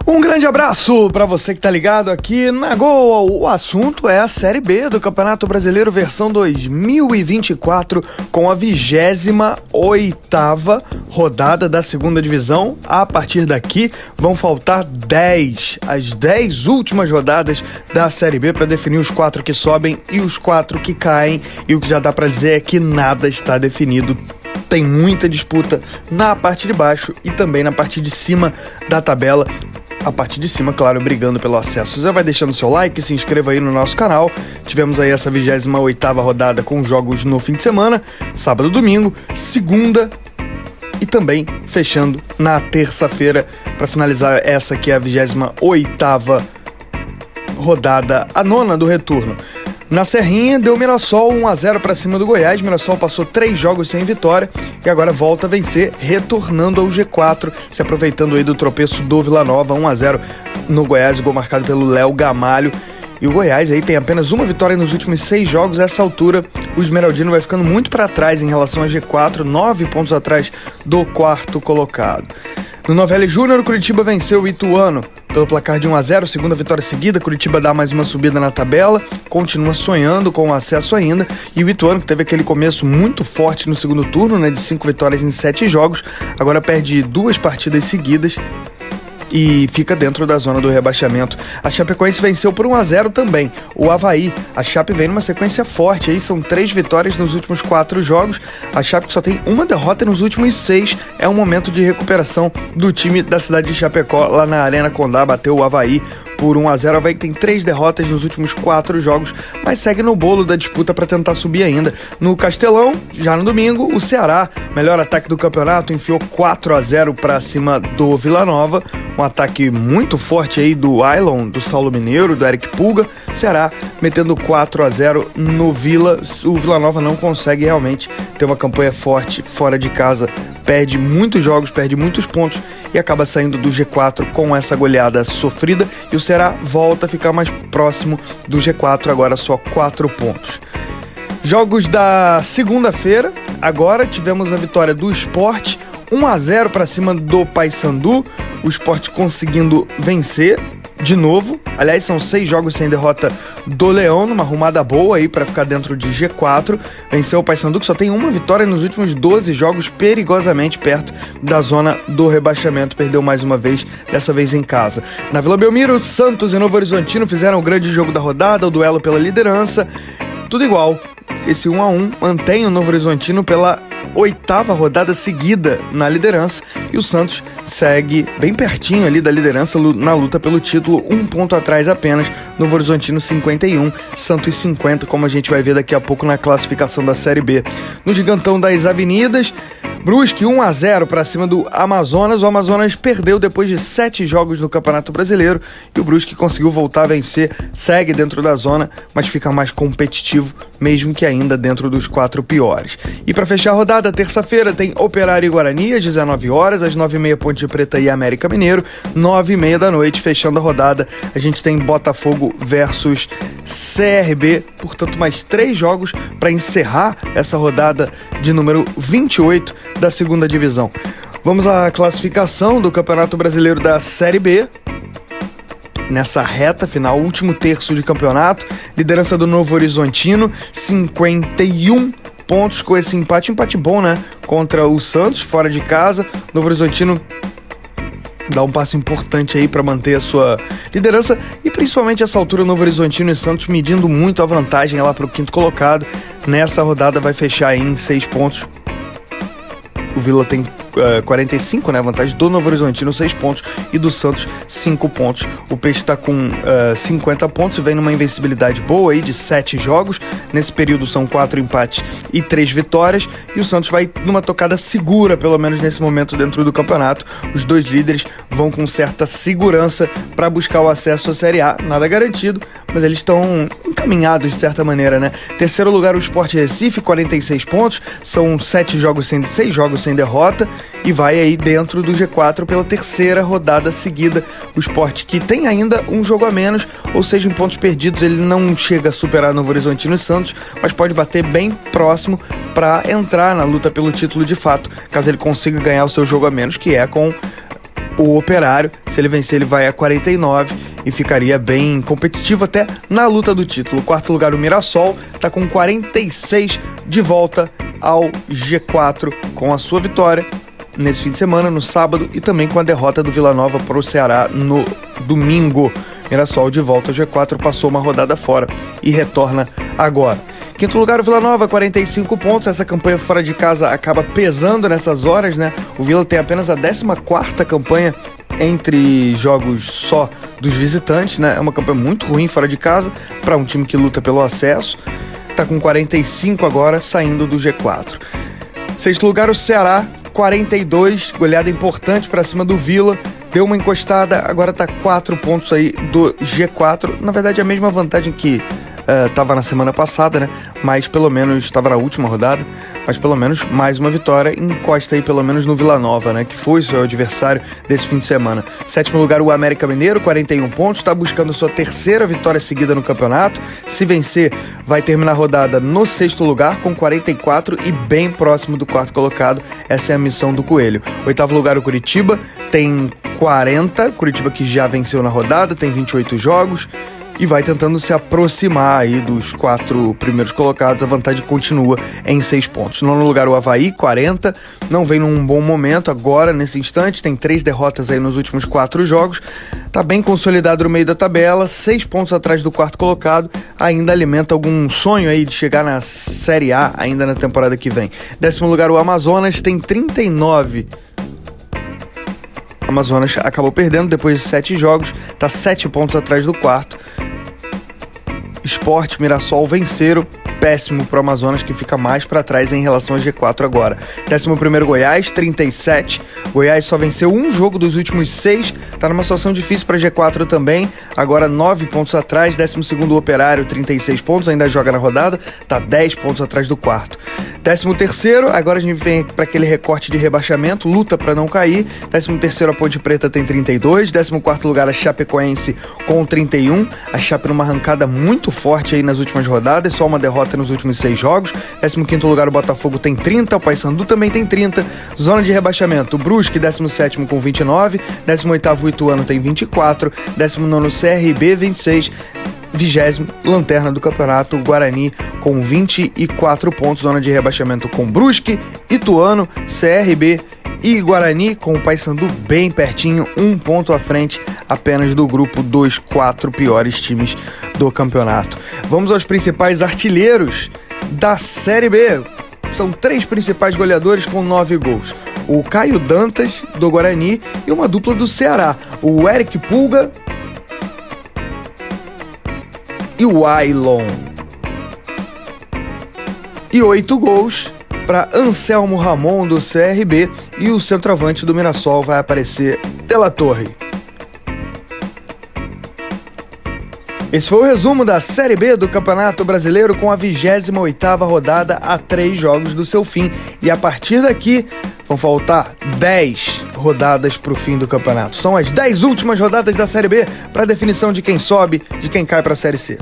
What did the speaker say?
Um grande abraço para você que tá ligado aqui na Gol. O assunto é a Série B do Campeonato Brasileiro versão 2024 com a 28ª rodada da segunda divisão. A partir daqui vão faltar as 10 últimas rodadas da Série B para definir os 4 que sobem e os 4 que caem. E o que já dá para dizer é que nada está definido. Tem muita disputa na parte de baixo e também na parte de cima da tabela. A parte de cima, claro, brigando pelo acesso. Você vai deixando seu like, se inscreva aí no nosso canal. Tivemos aí essa 28ª rodada com jogos no fim de semana, sábado, domingo, segunda e também fechando na terça-feira para finalizar essa que é a 28ª rodada, a 9ª do retorno. Na Serrinha, deu Mirassol 1-0 para cima do Goiás. Mirassol passou 3 jogos sem vitória e agora volta a vencer, retornando ao G4, se aproveitando aí do tropeço do Vila Nova, 1-0 no Goiás, gol marcado pelo Léo Gamalho. E o Goiás aí tem apenas uma vitória nos últimos 6 jogos. A essa altura, o Esmeraldino vai ficando muito para trás em relação ao G4, 9 pontos atrás do 4º colocado. No Novelli Júnior, o Curitiba venceu o Ituano pelo placar de 1-0, segunda vitória seguida. Curitiba dá mais uma subida na tabela, continua sonhando com o acesso ainda, e o Ituano, que teve aquele começo muito forte no segundo turno, de 5 vitórias em 7 jogos, agora perde 2 partidas seguidas e fica dentro da zona do rebaixamento. A Chapecoense venceu por 1-0 também o Avaí. A Chape vem numa sequência forte, aí são 3 vitórias nos últimos 4 jogos. A Chape, que só tem uma derrota nos últimos 6, é um momento de recuperação do time da cidade de Chapecó, lá na Arena Condá, bateu o Avaí por 1-0. O Avaí tem 3 derrotas nos últimos 4 jogos, mas segue no bolo da disputa para tentar subir ainda. No Castelão, já no domingo, o Ceará, melhor ataque do campeonato, enfiou 4-0 para cima do Vila Nova. Um ataque muito forte aí do Ailon, do Saulo Mineiro, do Eric Pulga. Ceará metendo 4-0 no Vila. O Vila Nova não consegue realmente ter uma campanha forte fora de casa. Perde muitos jogos, perde muitos pontos e acaba saindo do G4 com essa goleada sofrida. E o Ceará volta a ficar mais próximo do G4, agora só 4 pontos. Jogos da segunda-feira, agora tivemos a vitória do Sport, 1-0 para cima do Paysandu. O Sport conseguindo vencer de novo. Aliás, são 6 jogos sem derrota do Leão, numa arrumada boa aí para ficar dentro de G4. Venceu o Paysandu, que só tem uma vitória nos últimos 12 jogos, perigosamente perto da zona do rebaixamento. Perdeu mais uma vez, dessa vez em casa. Na Vila Belmiro, Santos e Novo Horizontino fizeram o grande jogo da rodada, o duelo pela liderança. Tudo igual. Esse 1-1 mantém o Novo Horizontino pela 8ª rodada seguida na liderança, e o Santos segue bem pertinho ali da liderança na luta pelo título, 1 ponto atrás apenas. Novo Horizontino 51, Santos 50, como a gente vai ver daqui a pouco na classificação da Série B. No Gigantão das Avenidas, Brusque 1-0 para cima do Amazonas. O Amazonas perdeu depois de 7 jogos no Campeonato Brasileiro e o Brusque conseguiu voltar a vencer, segue dentro da zona, mas fica mais competitivo, mesmo que ainda dentro dos 4 piores. E para fechar a rodada, terça-feira tem Operário e Guarani às 19 horas, às 9h30 Ponte Preta e América Mineiro, 9h30 da noite, fechando a rodada, a gente tem Botafogo versus CRB, portanto mais 3 jogos para encerrar essa rodada de número 28 da segunda divisão. Vamos à classificação do Campeonato Brasileiro da Série B. Nessa reta final, último terço de campeonato, liderança do Novo Horizontino, 51 pontos com esse empate bom, contra o Santos, fora de casa. Novo Horizontino dá um passo importante aí para manter a sua liderança e principalmente essa altura Novo Horizontino e Santos medindo muito a vantagem lá para o 5º colocado. Nessa rodada vai fechar aí em 6 pontos. O Vila tem 45, a vantagem do Novo Horizontino 6 pontos e do Santos 5 pontos. O Peixe está com 50 pontos e vem numa invencibilidade boa aí de 7 jogos. Nesse período são 4 empates e 3 vitórias, e o Santos vai numa tocada segura, pelo menos nesse momento dentro do campeonato. Os 2 líderes vão com certa segurança para buscar o acesso à Série A, nada garantido, mas eles estão encaminhados de certa maneira, Terceiro lugar o Sport Recife, 46 pontos, são 6 jogos sem derrota, e vai aí dentro do G4 pela terceira rodada seguida. O Sport, que tem ainda um jogo a menos, ou seja, em pontos perdidos ele não chega a superar Novo Horizontino e Santos, mas pode bater bem próximo para entrar na luta pelo título de fato, caso ele consiga ganhar o seu jogo a menos, que é com o Operário. Se ele vencer, ele vai a 49 e ficaria bem competitivo até na luta do título. O quarto lugar, o Mirassol, está com 46, de volta ao G4 com a sua vitória nesse fim de semana, no sábado, e também com a derrota do Vila Nova para o Ceará no domingo. Mirassol de volta ao G4, passou uma rodada fora e retorna agora. Quinto lugar, o Vila Nova, 45 pontos. Essa campanha fora de casa acaba pesando nessas horas, né? O Vila tem apenas a 14ª campanha entre jogos só dos visitantes, né? É uma campanha muito ruim fora de casa para um time que luta pelo acesso. Tá com 45 agora, saindo do G4. Sexto lugar, o Ceará, 42, goleada importante para cima do Vila. Deu uma encostada, agora tá 4 pontos aí do G4. Na verdade, a mesma vantagem que estava na semana passada, né? Mas pelo menos estava na última rodada, mas pelo menos mais uma vitória, encosta aí pelo menos no Vila Nova, né? Que foi seu adversário desse fim de semana. Sétimo lugar, o América Mineiro, 41 pontos, está buscando sua terceira vitória seguida no campeonato. Se vencer, vai terminar a rodada no sexto lugar com 44 e bem próximo do quarto colocado. Essa é a missão do Coelho. Oitavo lugar, o Curitiba, tem 40, Curitiba que já venceu na rodada, tem 28 jogos. E vai tentando se aproximar aí dos 4 primeiros colocados. A vantagem continua em 6 pontos. Nono lugar, o Avaí, 40. Não vem num bom momento agora, nesse instante. Tem 3 derrotas aí nos últimos 4 jogos. Tá bem consolidado no meio da tabela. 6 pontos atrás do quarto colocado. Ainda alimenta algum sonho aí de chegar na Série A ainda na temporada que vem. Décimo lugar, o Amazonas, tem 39. Amazonas acabou perdendo depois de 7 jogos. Tá 7 pontos atrás do quarto. Sport, Mirassol venceram, péssimo para o Amazonas, que fica mais para trás em relação ao G4 agora. 11º, Goiás, 37. Goiás só venceu um jogo dos últimos 6, tá numa situação difícil para G4 também, agora 9 pontos atrás. 12º, Operário, 36 pontos, ainda joga na rodada, tá 10 pontos atrás do quarto. 13º, agora a gente vem para aquele recorte de rebaixamento, luta para não cair. 13º, a Ponte Preta tem 32. 14º lugar, a Chapecoense com 31. A Chape numa arrancada muito forte aí nas últimas rodadas, só uma derrota nos últimos 6 jogos. 15º lugar, o Botafogo tem 30. O Paysandu também tem 30. Zona de rebaixamento, o Brusque, 17º com 29. 18º, o Ituano tem 24. 19º, CRB, 26. 20º, lanterna do campeonato, o Guarani com 24 pontos, zona de rebaixamento com Brusque, Ituano, CRB e Guarani, com o Paysandu bem pertinho, 1 ponto à frente apenas do grupo dos 4 piores times do campeonato. Vamos aos principais artilheiros da Série B. São 3 principais goleadores com 9 gols. O Caio Dantas, do Guarani, e uma dupla do Ceará, o Eric Pulga e o Ailon. E 8 gols para Anselmo Ramon, do CRB, e o centroavante do Mirassol vai aparecer De La Torre. Esse foi o resumo da Série B do Campeonato Brasileiro, com a 28ª rodada a 3 jogos do seu fim. E a partir daqui vão faltar 10 rodadas para o fim do campeonato. São as 10 últimas rodadas da Série B para a definição de quem sobe, de quem cai para a Série C.